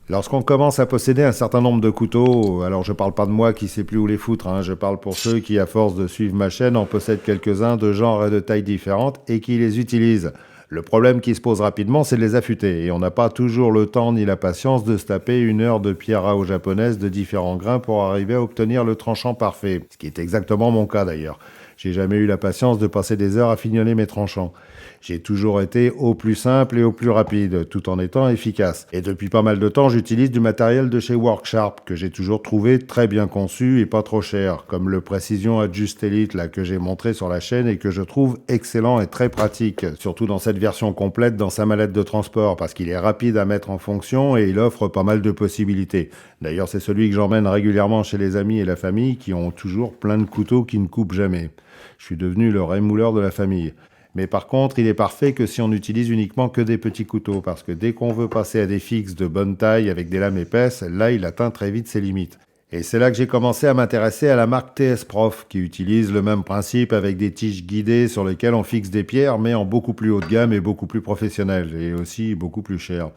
Lorsqu'on commence à posséder un certain nombre de couteaux, alors je parle pas de moi qui sais plus où les foutre, hein, je parle pour ceux qui, à force de suivre ma chaîne, en possèdent quelques-uns de genres et de tailles différentes et qui les utilisent. Le problème qui se pose rapidement, c'est de les affûter, et on n'a pas toujours le temps ni la patience de se taper une heure de pierre à eau japonaise de différents grains pour arriver à obtenir le tranchant parfait, ce qui est exactement mon cas d'ailleurs. J'ai jamais eu la patience de passer des heures à fignonner mes tranchants. J'ai toujours été au plus simple et au plus rapide, tout en étant efficace. Et depuis pas mal de temps, j'utilise du matériel de chez Worksharp, que j'ai toujours trouvé très bien conçu et pas trop cher, comme le Precision Adjust Elite là, que j'ai montré sur la chaîne et que je trouve excellent et très pratique, surtout dans cette version complète dans sa mallette de transport, parce qu'il est rapide à mettre en fonction et il offre pas mal de possibilités. D'ailleurs, c'est celui que j'emmène régulièrement chez les amis et la famille qui ont toujours plein de couteaux qui ne coupent jamais. Je suis devenu le rémouleur de la famille. Mais par contre, il est parfait que si on n'utilise uniquement que des petits couteaux, parce que dès qu'on veut passer à des fixes de bonne taille avec des lames épaisses, là, il atteint très vite ses limites. Et c'est là que j'ai commencé à m'intéresser à la marque TS Prof, qui utilise le même principe avec des tiges guidées sur lesquelles on fixe des pierres, mais en beaucoup plus haut de gamme et beaucoup plus professionnel, et aussi beaucoup plus cher.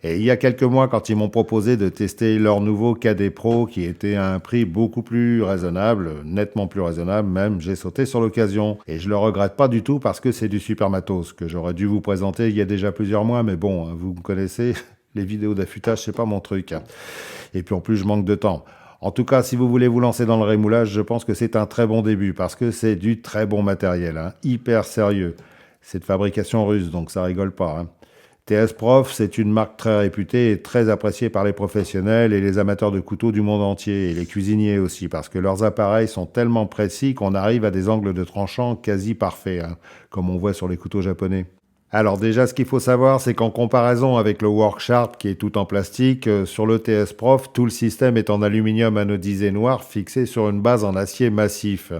Et il y a quelques mois, quand ils m'ont proposé de tester leur nouveau KD Pro, qui était à un prix beaucoup plus raisonnable, nettement plus raisonnable même, j'ai sauté sur l'occasion. Et je le regrette pas du tout parce que c'est du super matos, que j'aurais dû vous présenter il y a déjà plusieurs mois, mais bon, vous me connaissez, les vidéos d'affûtage, c'est pas mon truc. Et puis en plus, je manque de temps. En tout cas, si vous voulez vous lancer dans le rémoulage, je pense que c'est un très bon début, parce que c'est du très bon matériel, hein, hyper sérieux. C'est de fabrication russe, donc ça rigole pas, hein. TS Prof, c'est une marque très réputée et très appréciée par les professionnels et les amateurs de couteaux du monde entier, et les cuisiniers aussi, parce que leurs appareils sont tellement précis qu'on arrive à des angles de tranchant quasi parfaits, hein, comme on voit sur les couteaux japonais. Alors déjà, ce qu'il faut savoir, c'est qu'en comparaison avec le Worksharp qui est tout en plastique, sur le TS Prof, tout le système est en aluminium anodisé noir fixé sur une base en acier massif.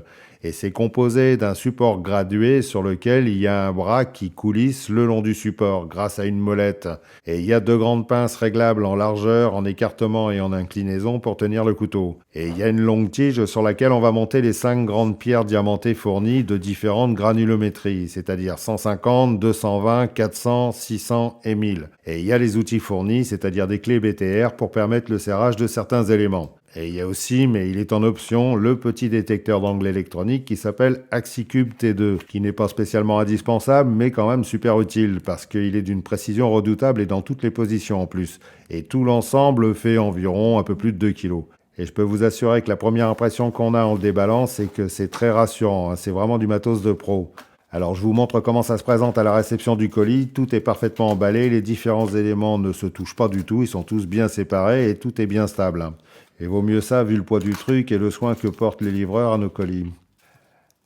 Et c'est composé d'un support gradué sur lequel il y a un bras qui coulisse le long du support grâce à une molette. Et il y a deux grandes pinces réglables en largeur, en écartement et en inclinaison pour tenir le couteau. Et il y a une longue tige sur laquelle on va monter les 5 grandes pierres diamantées fournies de différentes granulométries, c'est-à-dire 150, 220, 400, 600 et 1000. Et il y a les outils fournis, c'est-à-dire des clés BTR pour permettre le serrage de certains éléments. Et il y a aussi, mais il est en option, le petit détecteur d'angle électronique qui s'appelle AxiCube T2, qui n'est pas spécialement indispensable, mais quand même super utile, parce qu'il est d'une précision redoutable et dans toutes les positions en plus. Et tout l'ensemble fait environ un peu plus de 2 kg. Et je peux vous assurer que la première impression qu'on a en le déballant, c'est que c'est très rassurant, hein, c'est vraiment du matos de pro. Alors je vous montre comment ça se présente à la réception du colis, tout est parfaitement emballé, les différents éléments ne se touchent pas du tout, ils sont tous bien séparés et tout est bien stable, hein. Et vaut mieux ça vu le poids du truc et le soin que portent les livreurs à nos colis.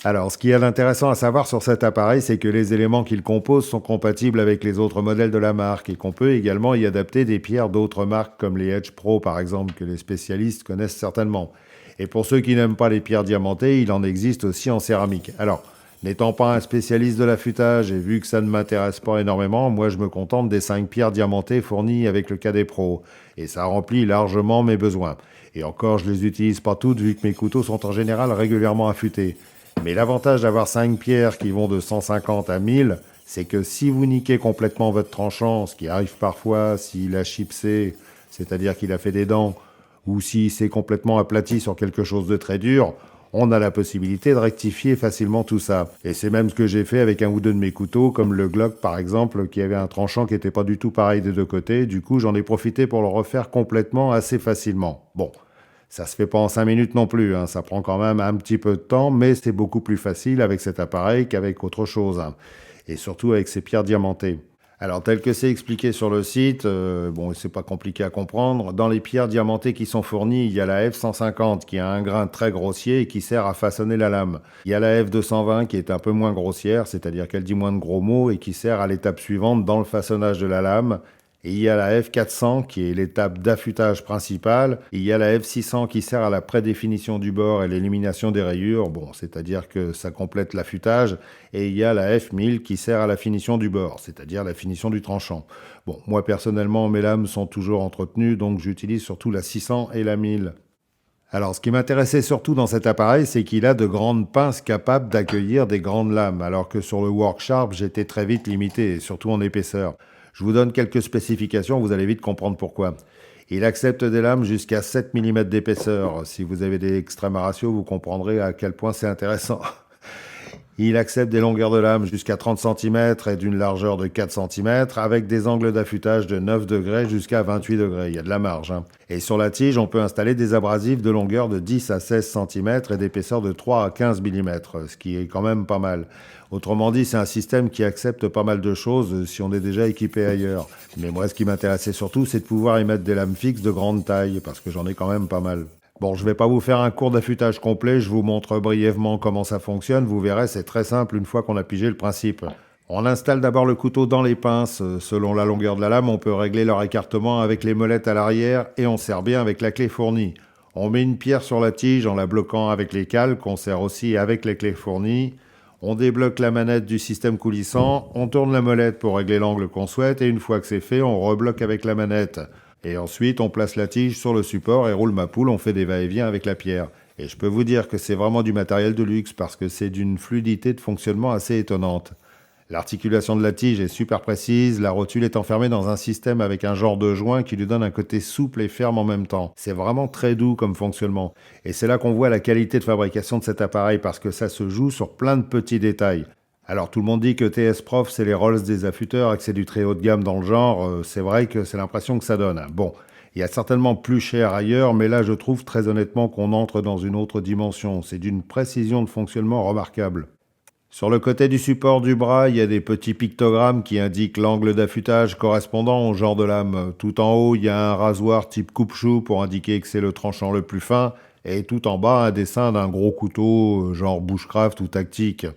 Alors, ce qui est intéressant à savoir sur cet appareil, c'est que les éléments qu'il compose sont compatibles avec les autres modèles de la marque et qu'on peut également y adapter des pierres d'autres marques comme les Edge Pro par exemple, que les spécialistes connaissent certainement. Et pour ceux qui n'aiment pas les pierres diamantées, il en existe aussi en céramique. Alors, n'étant pas un spécialiste de l'affûtage et vu que ça ne m'intéresse pas énormément, moi je me contente des 5 pierres diamantées fournies avec le KD Pro. Et ça remplit largement mes besoins. Et encore, je les utilise pas toutes vu que mes couteaux sont en général régulièrement affûtés. Mais l'avantage d'avoir 5 pierres qui vont de 150 à 1000, c'est que si vous niquez complètement votre tranchant, ce qui arrive parfois s'il a chipsé, c'est-à-dire qu'il a fait des dents, ou s'il s'est complètement aplati sur quelque chose de très dur, on a la possibilité de rectifier facilement tout ça. Et c'est même ce que j'ai fait avec un ou deux de mes couteaux, comme le Glock par exemple, qui avait un tranchant qui n'était pas du tout pareil des deux côtés. Du coup, j'en ai profité pour le refaire complètement assez facilement. Bon, ça se fait pas en 5 minutes non plus, hein. Ça prend quand même un petit peu de temps, mais c'est beaucoup plus facile avec cet appareil qu'avec autre chose, hein. Et surtout avec ces pierres diamantées. Alors, tel que c'est expliqué sur le site, bon, c'est pas compliqué à comprendre. Dans les pierres diamantées qui sont fournies, il y a la F150 qui a un grain très grossier et qui sert à façonner la lame. Il y a la F220 qui est un peu moins grossière, c'est-à-dire qu'elle dit moins de gros mots et qui sert à l'étape suivante dans le façonnage de la lame. Et il y a la F400 qui est l'étape d'affûtage principale. Et il y a la F600 qui sert à la prédéfinition du bord et l'élimination des rayures. Bon, c'est-à-dire que ça complète l'affûtage. Et il y a la F1000 qui sert à la finition du bord, c'est-à-dire la finition du tranchant. Bon, moi personnellement, mes lames sont toujours entretenues, donc j'utilise surtout la 600 et la 1000. Alors, ce qui m'intéressait surtout dans cet appareil, c'est qu'il a de grandes pinces capables d'accueillir des grandes lames, alors que sur le Worksharp, j'étais très vite limité, surtout en épaisseur. Je vous donne quelques spécifications, vous allez vite comprendre pourquoi. Il accepte des lames jusqu'à 7 mm d'épaisseur. Si vous avez des extrêmes ratios, vous comprendrez à quel point c'est intéressant. Il accepte des longueurs de lame jusqu'à 30 cm et d'une largeur de 4 cm avec des angles d'affûtage de 9 degrés jusqu'à 28 degrés. Il y a de la marge. Et sur la tige, on peut installer des abrasifs de longueur de 10 à 16 cm et d'épaisseur de 3 à 15 mm, ce qui est quand même pas mal. Autrement dit, c'est un système qui accepte pas mal de choses si on est déjà équipé ailleurs. Mais moi, ce qui m'intéressait surtout, c'est de pouvoir y mettre des lames fixes de grande taille, parce que j'en ai quand même pas mal. Bon, je vais pas vous faire un cours d'affûtage complet, je vous montre brièvement comment ça fonctionne. Vous verrez, c'est très simple une fois qu'on a pigé le principe. On installe d'abord le couteau dans les pinces. Selon la longueur de la lame, on peut régler leur écartement avec les molettes à l'arrière et on serre bien avec la clé fournie. On met une pierre sur la tige en la bloquant avec les cales, qu'on serre aussi avec les clés fournies. On débloque la manette du système coulissant, on tourne la molette pour régler l'angle qu'on souhaite et une fois que c'est fait, on rebloque avec la manette. Et ensuite, on place la tige sur le support et roule ma poule, on fait des va-et-vient avec la pierre. Et je peux vous dire que c'est vraiment du matériel de luxe parce que c'est d'une fluidité de fonctionnement assez étonnante. L'articulation de la tige est super précise, la rotule est enfermée dans un système avec un genre de joint qui lui donne un côté souple et ferme en même temps. C'est vraiment très doux comme fonctionnement. Et c'est là qu'on voit la qualité de fabrication de cet appareil parce que ça se joue sur plein de petits détails. Alors tout le monde dit que TS Prof c'est les Rolls des affûteurs et que c'est du très haut de gamme dans le genre, c'est vrai que c'est l'impression que ça donne. Bon, il y a certainement plus cher ailleurs, mais là je trouve très honnêtement qu'on entre dans une autre dimension. C'est d'une précision de fonctionnement remarquable. Sur le côté du support du bras, il y a des petits pictogrammes qui indiquent l'angle d'affûtage correspondant au genre de lame. Tout en haut, il y a un rasoir type coupe-chou pour indiquer que c'est le tranchant le plus fin, et tout en bas, un dessin d'un gros couteau, genre bushcraft ou tactique.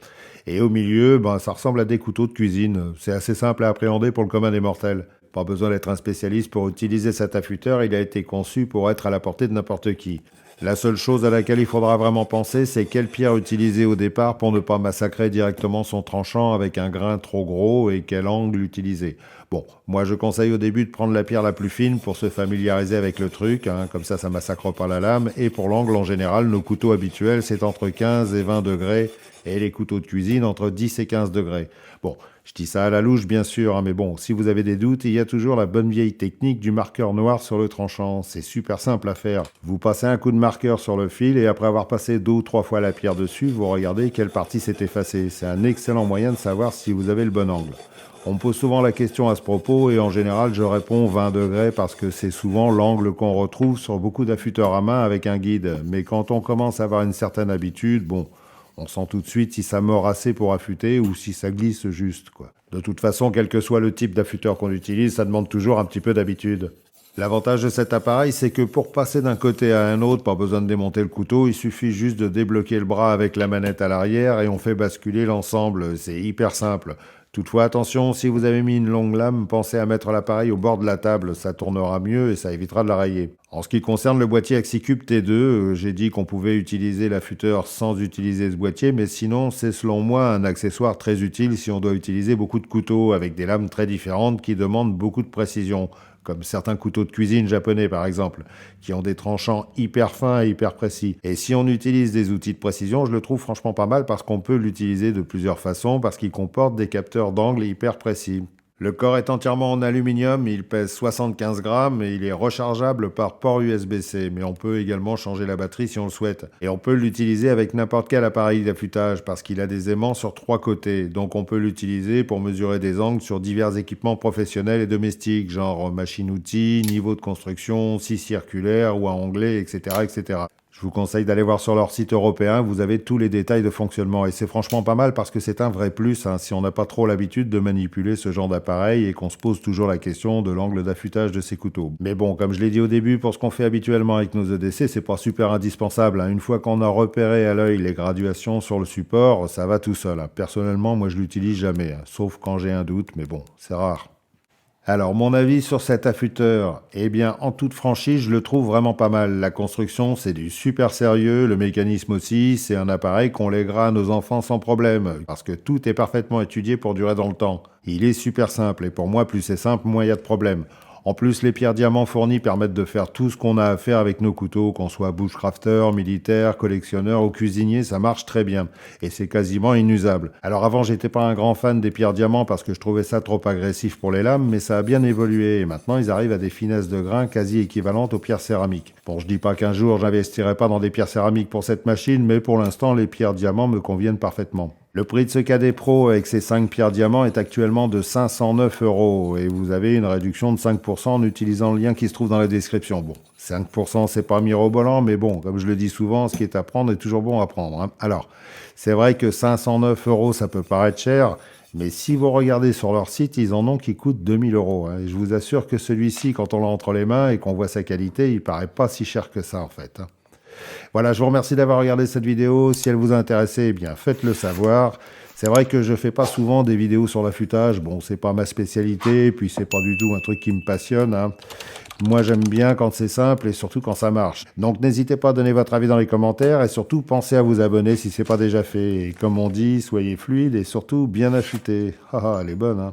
Et au milieu, ça ressemble à des couteaux de cuisine. C'est assez simple à appréhender pour le commun des mortels. Pas besoin d'être un spécialiste pour utiliser cet affûteur, il a été conçu pour être à la portée de n'importe qui. La seule chose à laquelle il faudra vraiment penser, c'est quelle pierre utiliser au départ pour ne pas massacrer directement son tranchant avec un grain trop gros et quel angle utiliser. Bon, moi je conseille au début de prendre la pierre la plus fine pour se familiariser avec le truc, comme ça massacre pas la lame, et pour l'angle en général, nos couteaux habituels c'est entre 15 et 20 degrés, et les couteaux de cuisine entre 10 et 15 degrés. Bon, je dis ça à la louche bien sûr, mais bon, si vous avez des doutes, il y a toujours la bonne vieille technique du marqueur noir sur le tranchant. C'est super simple à faire. Vous passez un coup de marqueur sur le fil et après avoir passé 2 ou 3 fois la pierre dessus, vous regardez quelle partie s'est effacée. C'est un excellent moyen de savoir si vous avez le bon angle. On me pose souvent la question à ce propos et en général je réponds 20 degrés parce que c'est souvent l'angle qu'on retrouve sur beaucoup d'affûteurs à main avec un guide. Mais quand on commence à avoir une certaine habitude, on sent tout de suite si ça mord assez pour affûter ou si ça glisse juste, quoi. De toute façon, quel que soit le type d'affûteur qu'on utilise, ça demande toujours un petit peu d'habitude. L'avantage de cet appareil, c'est que pour passer d'un côté à un autre, pas besoin de démonter le couteau, il suffit juste de débloquer le bras avec la manette à l'arrière et on fait basculer l'ensemble. C'est hyper simple. Toutefois, attention, si vous avez mis une longue lame, pensez à mettre l'appareil au bord de la table, ça tournera mieux et ça évitera de la rayer. En ce qui concerne le boîtier Axicube T2, j'ai dit qu'on pouvait utiliser l'affûteur sans utiliser ce boîtier, mais sinon, c'est selon moi un accessoire très utile si on doit utiliser beaucoup de couteaux avec des lames très différentes qui demandent beaucoup de précision, comme certains couteaux de cuisine japonais par exemple, qui ont des tranchants hyper fins et hyper précis. Et si on utilise des outils de précision, je le trouve franchement pas mal parce qu'on peut l'utiliser de plusieurs façons, parce qu'il comporte des capteurs d'angle hyper précis. Le corps est entièrement en aluminium, il pèse 75 grammes et il est rechargeable par port USB-C, mais on peut également changer la batterie si on le souhaite. Et on peut l'utiliser avec n'importe quel appareil d'affûtage parce qu'il a des aimants sur 3 côtés, donc on peut l'utiliser pour mesurer des angles sur divers équipements professionnels et domestiques, genre machine-outil, niveau de construction, scie circulaire ou à onglet, etc., etc. Je vous conseille d'aller voir sur leur site européen, vous avez tous les détails de fonctionnement et c'est franchement pas mal parce que c'est un vrai plus si on n'a pas trop l'habitude de manipuler ce genre d'appareil et qu'on se pose toujours la question de l'angle d'affûtage de ces couteaux. Mais bon, comme je l'ai dit au début, pour ce qu'on fait habituellement avec nos EDC, c'est pas super indispensable. Une fois qu'on a repéré à l'œil les graduations sur le support, ça va tout seul. Personnellement, moi je l'utilise jamais, sauf quand j'ai un doute, mais bon, c'est rare. Alors, mon avis sur cet affûteur, en toute franchise, je le trouve vraiment pas mal. La construction, c'est du super sérieux, le mécanisme aussi, c'est un appareil qu'on lèguera à nos enfants sans problème, parce que tout est parfaitement étudié pour durer dans le temps. Il est super simple, et pour moi, plus c'est simple, moins il y a de problème. En plus, les pierres diamants fournies permettent de faire tout ce qu'on a à faire avec nos couteaux, qu'on soit bushcrafter, militaire, collectionneur ou cuisinier, ça marche très bien. Et c'est quasiment inusable. Alors avant, j'étais pas un grand fan des pierres diamants parce que je trouvais ça trop agressif pour les lames, mais ça a bien évolué. Et maintenant, ils arrivent à des finesses de grains quasi équivalentes aux pierres céramiques. Bon, je dis pas qu'un jour, j'investirai pas dans des pierres céramiques pour cette machine, mais pour l'instant, les pierres diamants me conviennent parfaitement. Le prix de ce KD Pro avec ses 5 pierres diamants est actuellement de 509 € et vous avez une réduction de 5% en utilisant le lien qui se trouve dans la description. Bon, 5% c'est pas mirobolant, mais bon, comme je le dis souvent, ce qui est à prendre est toujours bon à prendre, hein. Alors, c'est vrai que 509 € ça peut paraître cher, mais si vous regardez sur leur site, ils en ont qui coûtent 2000 €, hein. Et je vous assure que celui-ci, quand on l'a entre les mains et qu'on voit sa qualité, il paraît pas si cher que ça en fait, hein. Voilà, je vous remercie d'avoir regardé cette vidéo. Si elle vous a intéressé, eh bien faites-le savoir. C'est vrai que je fais pas souvent des vidéos sur l'affûtage. Bon, c'est pas ma spécialité, puis c'est pas du tout un truc qui me passionne, hein. Moi, j'aime bien quand c'est simple et surtout quand ça marche. Donc, n'hésitez pas à donner votre avis dans les commentaires et surtout, pensez à vous abonner si c'est pas déjà fait. Et comme on dit, soyez fluide et surtout bien affûté. Ah, elle est bonne, hein.